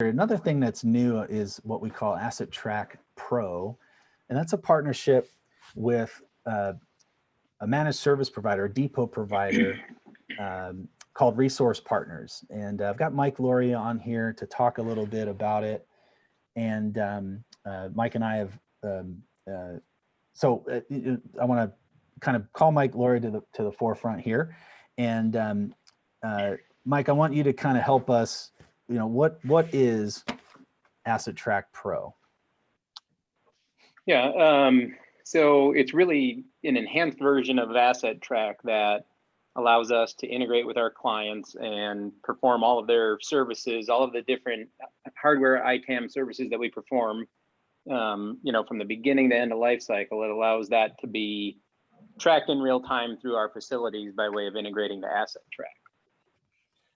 Another thing that's new is what we call AssetTrack Pro, and that's a partnership with a managed service provider, a depot provider called Resource Partners. And I've got Mike Loria on here to talk a little bit about it. And Mike and I have, I want to kind of call Mike Loria to the forefront here. And Mike, I want you to kind of help us, what is AssetTrack Pro? Yeah, so it's really an enhanced version of AssetTrack that allows us to integrate with our clients and perform all of their services, all of the different hardware ITAM services that we perform, from the beginning to end of life cycle. It allows that to be tracked in real time through our facilities by way of integrating to AssetTrack.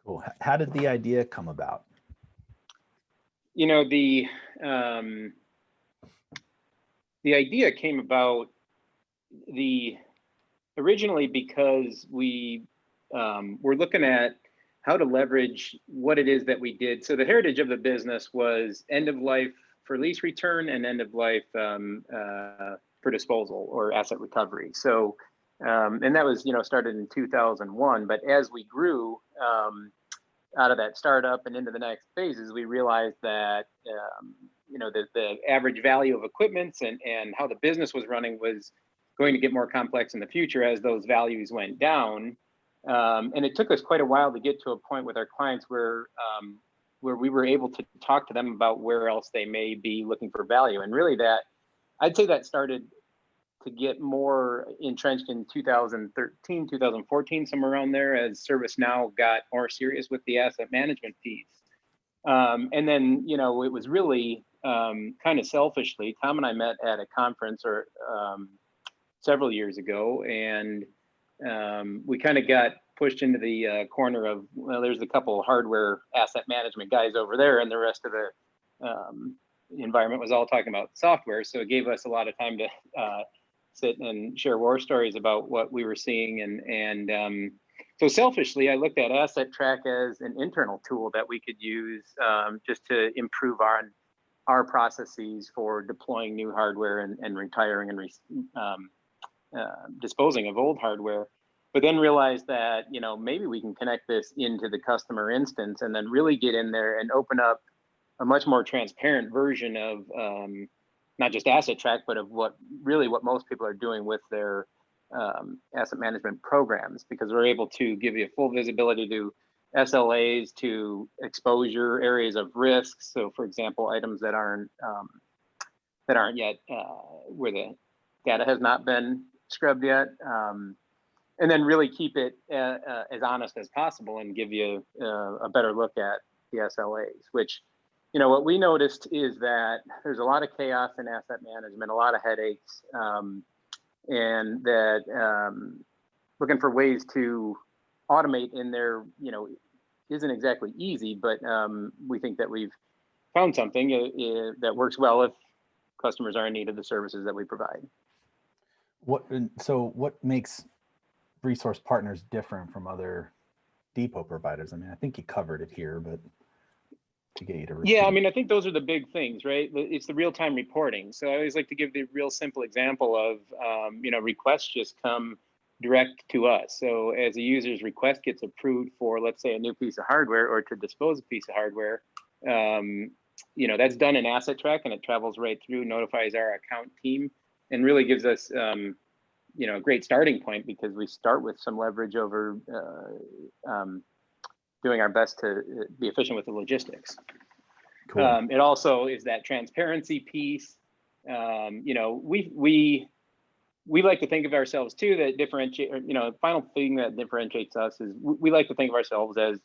Cool. How did the idea come about? The idea came about originally because we were looking at how to leverage what it is that we did. So the heritage of the business was end of life for lease return and end of life for disposal or asset recovery. So, and that was, started in 2001. But as we grew out of that startup and into the next phases, we realized that the average value of equipment and how the business was running was going to get more complex in the future as those values went down. And it took us quite a while to get to a point with our clients where we were able to talk to them about where else they may be looking for value. And really I'd say that started to get more entrenched in 2013, 2014, somewhere around there, as ServiceNow got more serious with the asset management piece. And then, it was really kind of selfishly, Tom and I met at a conference several years ago, and we kind of got pushed into the corner of, well, there's a couple of hardware asset management guys over there, and the rest of the environment was all talking about software. So it gave us a lot of time to sit and share war stories about what we were seeing. And so selfishly, I looked at AssetTrack as an internal tool that we could use just to improve our processes for deploying new hardware and retiring and disposing of old hardware. But then realized that, maybe we can connect this into the customer instance and then really get in there and open up a much more transparent version of not just AssetTrack, but of what most people are doing with their asset management programs, because we're able to give you full visibility to SLAs, to exposure areas of risk. So, for example, items that aren't yet where the data has not been scrubbed yet, and then really keep it as honest as possible and give you a better look at the SLAs. Which, what we noticed is that there's a lot of chaos in asset management, a lot of headaches, and that looking for ways to automate in there, isn't exactly easy, but we think that we've found something that works well if customers are in need of the services that we provide. What makes Resource Partners different from other depot providers? I mean, I think you covered it here, but to get you to repeat. Yeah, I mean, I think those are the big things, right? It's the real-time reporting. So I always like to give the real simple example of, requests just come direct to us. So as a user's request gets approved for, let's say, a new piece of hardware or to dispose a piece of hardware, that's done in AssetTrack, and it travels right through, notifies our account team, and really gives us, a great starting point, because we start with some leverage over doing our best to be efficient with the logistics. Cool. It also is that transparency piece. We like to think of ourselves too, that final thing that differentiates us is we like to think of ourselves as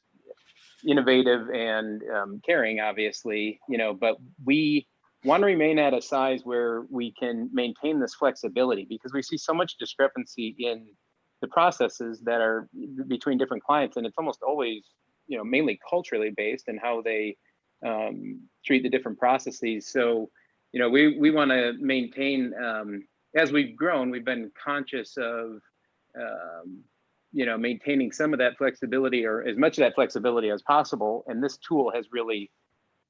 innovative and caring, obviously, but we want to remain at a size where we can maintain this flexibility, because we see so much discrepancy in the processes that are between different clients, and it's almost always, mainly culturally based in how they treat the different processes. So, we want to maintain, as we've grown, we've been conscious of, maintaining some of that flexibility, or as much of that flexibility as possible. And this tool has really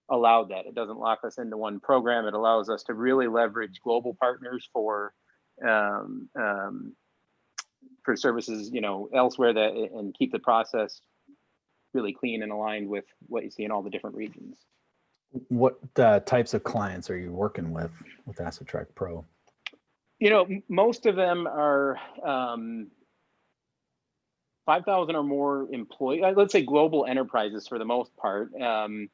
allowed that. It doesn't lock us into one program. It allows us to really leverage global partners for services, elsewhere and keep the process really clean and aligned with what you see in all the different regions. What types of clients are you working with AssetTrack Pro? Most of them are 5,000 or more employees. Let's say global enterprises for the most part. I'd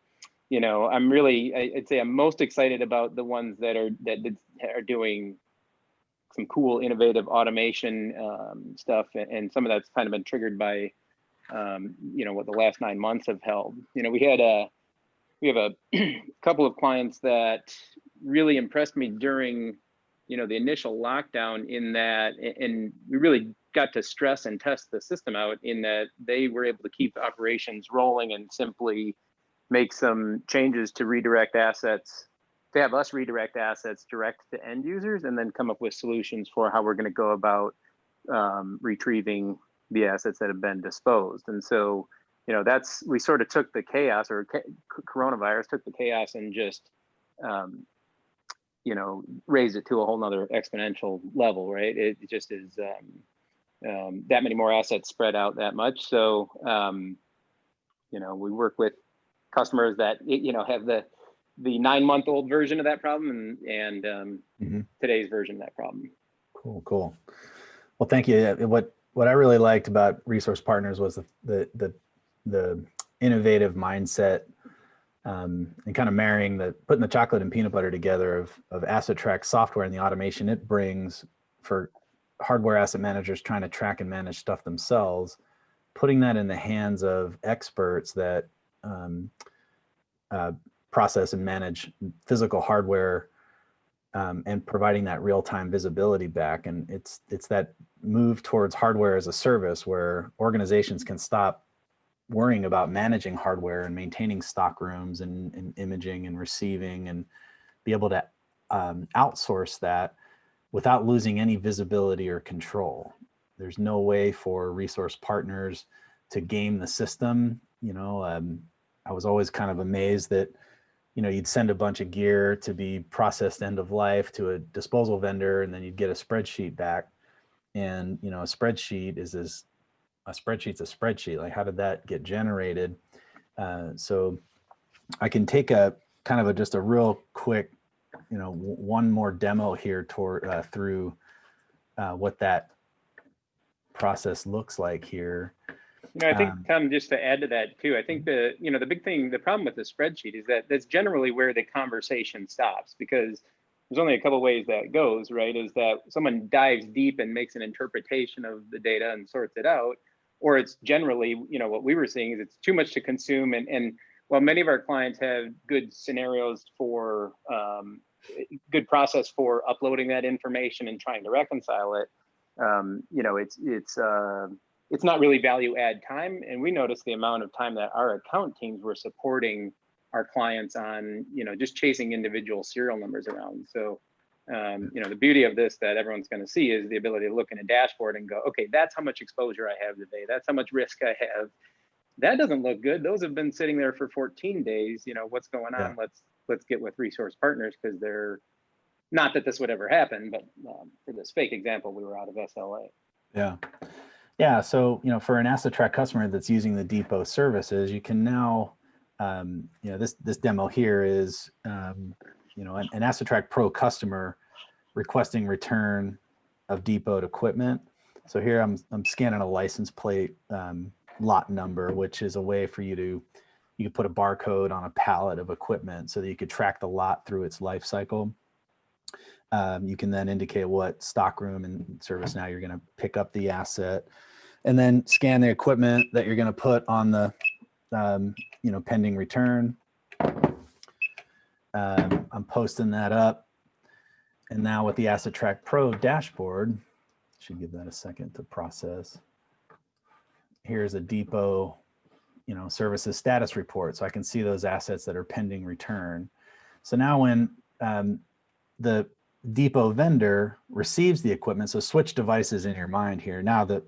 say I'm most excited about the ones that are doing some cool, innovative automation stuff, and some of that's kind of been triggered by what the last 9 months have held. We have a couple of clients that really impressed me during the initial lockdown, in that, and we really got to stress and test the system out, in that they were able to keep operations rolling and simply make some changes to redirect assets, to have us redirect assets direct to end users, and then come up with solutions for how we're going to go about retrieving the assets that have been disposed. And so, we sort of took the chaos, or coronavirus took the chaos, and just raised it to a whole nother exponential level, right? It just is that many more assets spread out that much. So, we work with customers that, have the 9-month-old version of that problem and today's version of that problem. Cool. Well, thank you. What I really liked about Resource Partners was the innovative mindset, and kind of marrying putting the chocolate and peanut butter together of AssetTrack software and the automation it brings for hardware asset managers trying to track and manage stuff themselves, putting that in the hands of experts that process and manage physical hardware, and providing that real-time visibility back. And it's that move towards hardware as a service, where organizations can stop worrying about managing hardware and maintaining stock rooms and imaging and receiving, and be able to outsource that without losing any visibility or control. There's no way for Resource Partners to game the system. I was always kind of amazed that you'd send a bunch of gear to be processed end of life to a disposal vendor, and then you'd get a spreadsheet back. And a spreadsheet is a spreadsheet's a spreadsheet. Like, how did that get generated? So I can take just a real quick, one more demo here through what that process looks like here. I think, Tom, just to add to that too, I think the big thing, the problem with the spreadsheet is that that's generally where the conversation stops, because there's only a couple of ways that goes, right? Is that someone dives deep and makes an interpretation of the data and sorts it out, or it's generally, what we were seeing is it's too much to consume. And while many of our clients have good scenarios for good process for uploading that information and trying to reconcile it, it's not really value add time. And we noticed the amount of time that our account teams were supporting our clients on, just chasing individual serial numbers around. So, the beauty of this that everyone's going to see is the ability to look in a dashboard and go, okay, that's how much exposure I have today. That's how much risk I have. That doesn't look good. Those have been sitting there for 14 days. What's going on? Yeah. Let's get with Resource Partners, because they're, not that this would ever happen, but for this fake example, we were out of SLA. Yeah. So, for an AssetTrack customer that's using the depot services, you can now, this demo here is, an AssetTrack Pro customer requesting return of depot equipment. So here I'm scanning a license plate, lot number, which is a way for you could put a barcode on a pallet of equipment so that you could track the lot through its life cycle. You can then indicate what stock room and service now you're going to pick up the asset, and then scan the equipment that you're going to put on the pending return. I'm posting that up, and now with the AssetTrack Pro dashboard, should give that a second to process. Here's a depot services status report, so I can see those assets that are pending return. So now when the depot vendor receives the equipment, so switch devices in your mind here. Now that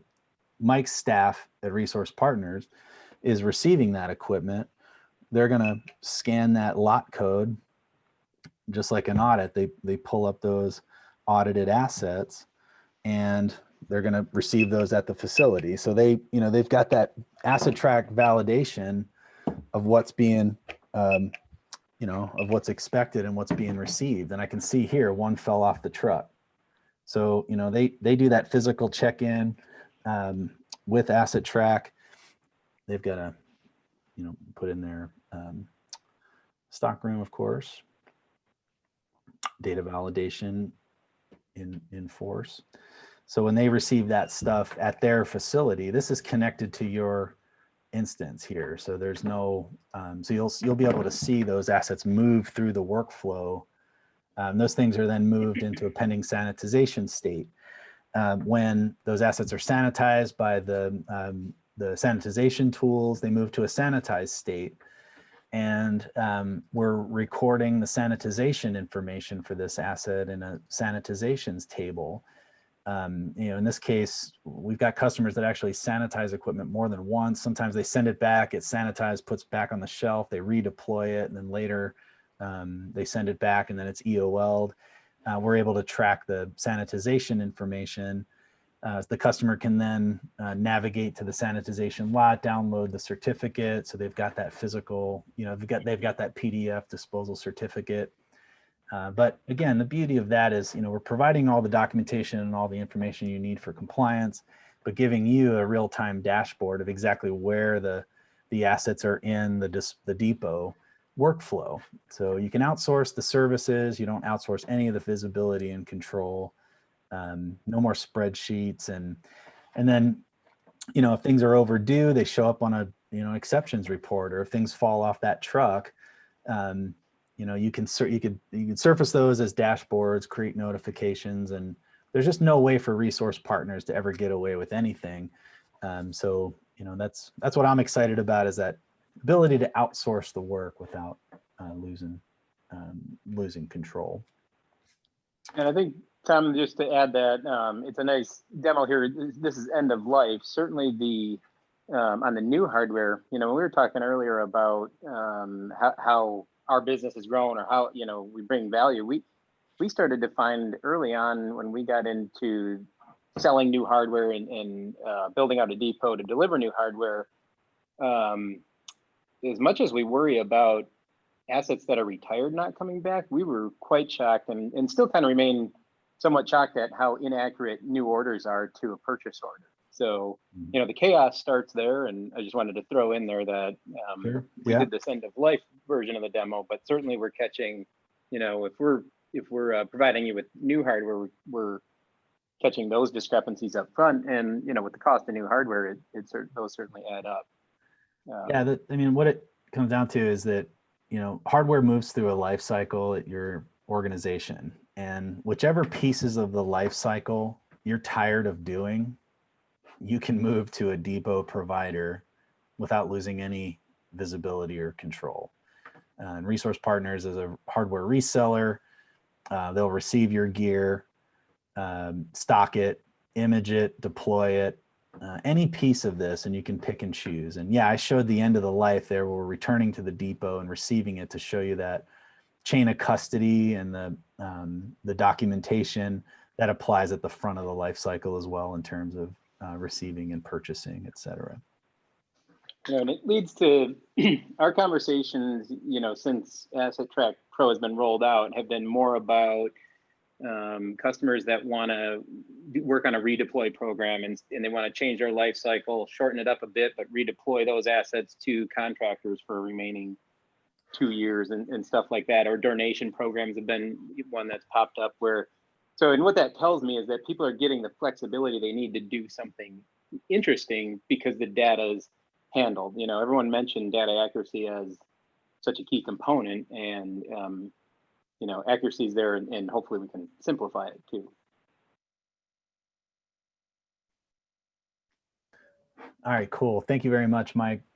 Mike's staff at Resource Partners is receiving that equipment, they're going to scan that lot code just like an audit. They pull up those audited assets, and they're going to receive those at the facility. So they've got that AssetTrack validation of what's being, of what's expected and what's being received. And I can see here, one fell off the truck. So, they do that physical check-in with AssetTrack. They've got to, put in their stockroom, of course, data validation in force. So when they receive that stuff at their facility, this is connected to your instance here. So there's no, so you'll be able to see those assets move through the workflow. Those things are then moved into a pending sanitization state. When those assets are sanitized by the sanitization tools, they move to a sanitized state. And we're recording the sanitization information for this asset in a sanitizations table. In this case, we've got customers that actually sanitize equipment more than once. Sometimes they send it back, it's sanitized, puts back on the shelf, they redeploy it, and then later they send it back, and then it's EOL'd. We're able to track the sanitization information. The customer can then navigate to the sanitization lot, download the certificate. So they've got that physical, they've got that PDF disposal certificate. But again, the beauty of that is, we're providing all the documentation and all the information you need for compliance, but giving you a real-time dashboard of exactly where the assets are in the depot workflow. So you can outsource the services. You don't outsource any of the visibility and control. No more spreadsheets, and then if things are overdue, they show up on a exceptions report, or if things fall off that truck, you can surface those as dashboards, create notifications, and there's just no way for resource partners to ever get away with anything. So that's what I'm excited about, is that ability to outsource the work without losing control. And I think, Tom, just to add that, it's a nice demo here. This is end of life. Certainly the on the new hardware, we were talking earlier about how our business has grown, or how we bring value. We started to find early on, when we got into selling new hardware and building out a depot to deliver new hardware, as much as we worry about assets that are retired not coming back, we were quite shocked, and still kind of remain somewhat shocked at how inaccurate new orders are to a purchase order. So, the chaos starts there, and I just wanted to throw in there that Sure. we did this end of life version of the demo, but certainly we're catching, if we're providing you with new hardware, we're catching those discrepancies up front, and with the cost of new hardware, those certainly add up. What it comes down to is that hardware moves through a life cycle at your organization, and whichever pieces of the life cycle you're tired of doing, you can move to a depot provider without losing any visibility or control. And Resource Partners is a hardware reseller. They'll receive your gear, stock it, image it, deploy it, any piece of this, and you can pick and choose. And I showed the end of the life there, where we're returning to the depot and receiving it, to show you that chain of custody and the documentation that applies at the front of the life cycle as well, in terms of receiving and purchasing, et cetera. And it leads to our conversations, since AssetTrack Pro has been rolled out, have been more about customers that want to work on a redeploy program, and they want to change their life cycle, shorten it up a bit, but redeploy those assets to contractors for remaining 2 years and stuff like that. Or donation programs have been one that's popped up where, and what that tells me is that people are getting the flexibility they need to do something interesting because the data is handled. Everyone mentioned data accuracy as such a key component, and accuracy is there, and hopefully we can simplify it too. All right, cool. Thank you very much, Mike.